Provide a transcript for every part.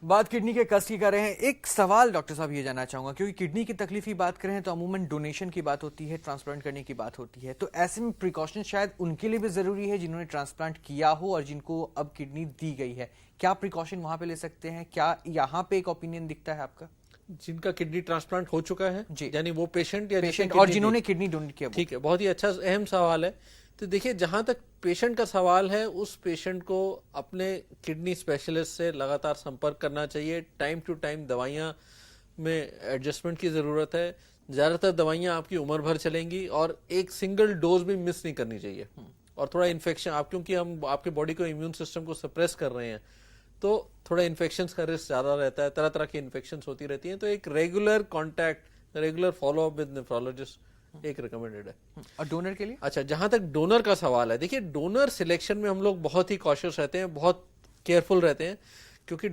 बात किडनी के कष्ट की कर रहे हैं। एक सवाल डॉक्टर साहब ये जानना चाहूंगा, क्योंकि किडनी की तकलीफ की बात करें तो अमूमन डोनेशन की बात होती है, ट्रांसप्लांट करने की बात होती है, तो ऐसे में प्रिकॉशन शायद उनके लिए भी जरूरी है जिन्होंने ट्रांसप्लांट किया हो और जिनको अब किडनी दी गई है। क्या प्रिकॉशन वहां पे ले सकते हैं? क्या यहाँ पे एक ओपिनियन दिखता है आपका? जिनका किडनी ट्रांसप्लांट हो चुका है जी, यानी वो पेशेंट या पेशेंट और जिन्होंने किडनी डोनेट किया। ठीक है, बहुत ही अच्छा अहम सवाल है। तो देखिए, जहां तक पेशेंट का सवाल है, उस पेशेंट को अपने किडनी स्पेशलिस्ट से लगातार संपर्क करना चाहिए। टाइम टू टाइम दवाइयां में एडजस्टमेंट की जरूरत है। ज्यादातर दवाइयां आपकी उम्र भर चलेंगी और एक सिंगल डोज भी मिस नहीं करनी चाहिए। और थोड़ा इन्फेक्शन, आप क्योंकि हम आपके बॉडी को इम्यून सिस्टम को सप्रेस कर रहे हैं, तो थोड़ा इन्फेक्शंस का रिस्क ज्यादा रहता है, तरह तरह की इन्फेक्शंस होती रहती हैं। तो एक regular contact, regular follow up with nephrologist एक रिकमेंडेड है। और डोनर के लिए? अच्छा, जहां तक डोनर का सवाल है, देखिए डोनर सिलेक्शन में हम लोग बहुत ही कॉशियस रहते हैं, बहुत केयरफुल रहते हैं, क्योंकि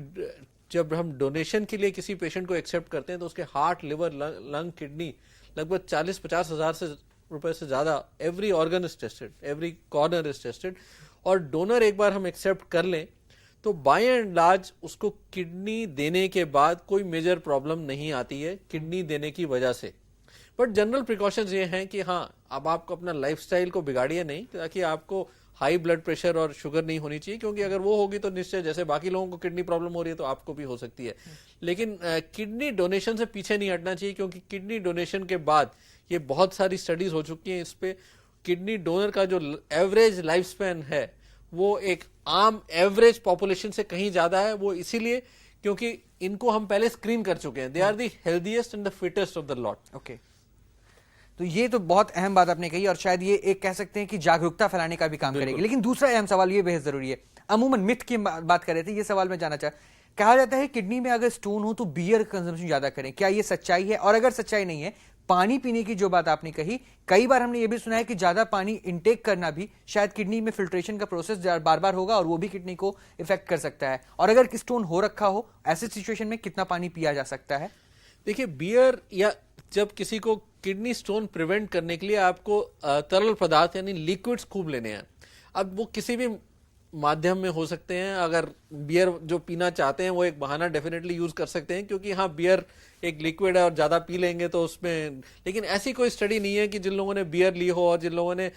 जब हम डोनेशन के लिए किसी पेशेंट को एक्सेप्ट करते हैं तो उसके हार्ट, लिवर, लंग, किडनी लगभग 40-50 हजार रुपए से ज्यादा every organ is tested, every corner is tested. और डोनर एक बार हम एक्सेप्ट कर लें तो बाय एंड लार्ज उसको किडनी देने के बाद कोई मेजर प्रॉब्लम नहीं आती है किडनी देने की वजह से। बट जनरल प्रिकॉशंस ये हैं कि हाँ, अब आपको अपना लाइफस्टाइल को बिगाड़िए नहीं, ताकि आपको हाई ब्लड प्रेशर और शुगर नहीं होनी चाहिए, क्योंकि अगर वो होगी तो निश्चय जैसे बाकी लोगों को किडनी प्रॉब्लम हो रही है तो आपको भी हो सकती है। लेकिन किडनी डोनेशन से पीछे नहीं हटना चाहिए, क्योंकि किडनी डोनेशन के बाद ये बहुत सारी स्टडीज हो चुकी हैं इस पे। किडनी डोनर का जो एवरेज लाइफ स्पैन है वो एक आम एवरेज पॉपुलेशन से कहीं ज्यादा है। वो इसीलिए क्योंकि इनको हम पहले स्क्रीन कर चुके हैं। They are the healthiest and the fittest of the lot. Okay, तो ये तो बहुत अहम बात आपने कही और शायद ये एक कह सकते हैं कि जागरूकता फैलाने का भी काम करेगी। लेकिन दूसरा अहम सवाल ये बेहद जरूरी है, अमूमन मिथ की बात कर रहे थे, ये सवाल मैं जानना कहा जाता है किडनी में अगर स्टोन हो तो बियर कंजम्पशन ज्यादा करें, क्या ये सच्चाई है? और अगर सच्चाई नहीं है, पानी पीने की जो बात आपने कही, कई बार हमने ये भी सुना है कि ज्यादा पानी इंटेक करना भी शायद किडनी में फिल्ट्रेशन का प्रोसेस बार बार होगा और वो भी किडनी को इफेक्ट कर सकता है। और अगर स्टोन हो रखा हो, ऐसे सिचुएशन में कितना पानी पिया जा सकता है? देखिए, बियर या जब किसी को किडनी स्टोन प्रिवेंट करने के लिए आपको तरल पदार्थ यानी लिक्विड्स खूब लेने हैं। अब वो किसी भी माध्यम में हो सकते हैं। अगर बियर जो पीना चाहते हैं वो एक बहाना डेफिनेटली यूज कर सकते हैं, क्योंकि हाँ, बियर एक लिक्विड है और ज्यादा पी लेंगे तो उसमें, लेकिन ऐसी कोई स्टडी नहीं है कि जिन लोगों ने बियर ली हो और जिन लोगों ने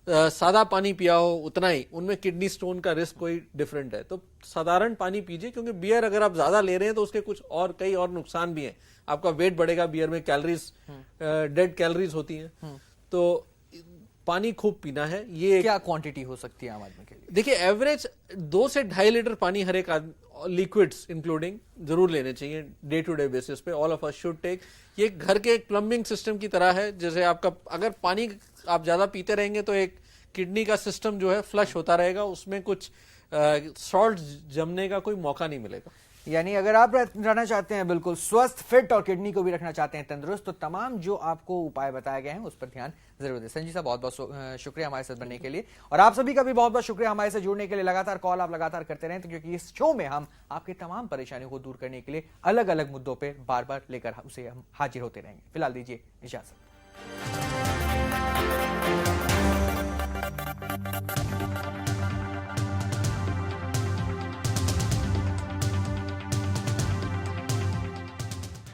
सादा पानी पिया हो उतना ही, उनमें किडनी स्टोन का रिस्क कोई डिफरेंट है। तो साधारण पानी पीजिए, क्योंकि बियर अगर आप ज्यादा ले रहे हैं तो उसके कुछ और कई और नुकसान भी हैं। आपका वेट बढ़ेगा, बियर में कैलोरीज, डेड कैलोरीज होती हैं। तो पानी खूब पीना है। ये क्या क्वांटिटी हो सकती है आम आदमी के लिए? देखिए, एवरेज 2 से 2.5 लीटर पानी हर एक लिक्विड्स इंक्लूडिंग जरूर लेने चाहिए डे टू डे बेसिस पे। All of us should take. ये घर के एक प्लम्बिंग सिस्टम की तरह है। जैसे आपका अगर पानी आप ज्यादा पीते रहेंगे तो एक किडनी का सिस्टम जो है फ्लश होता रहेगा, उसमें कुछ सॉल्ट जमने का कोई मौका नहीं मिलेगा। यानी अगर आप रहना चाहते हैं बिल्कुल स्वस्थ, फिट और किडनी को भी रखना चाहते हैं तंदुरुस्त, तो तमाम जो आपको उपाय बताए गए हैं उस पर ध्यान जरूर दें। संजीव साहब, बहुत बहुत शुक्रिया हमारे साथ बनने के लिए, और आप सभी का भी बहुत बहुत शुक्रिया हमारे साथ जुड़ने के लिए। लगातार कॉल आप लगातार करते रहें, क्योंकि इस शो में हम आपके तमाम परेशानियों को दूर करने के लिए अलग अलग मुद्दों पर बार बार लेकर उसे हम हाजिर होते रहेंगे। फिलहाल दीजिए इजाजत।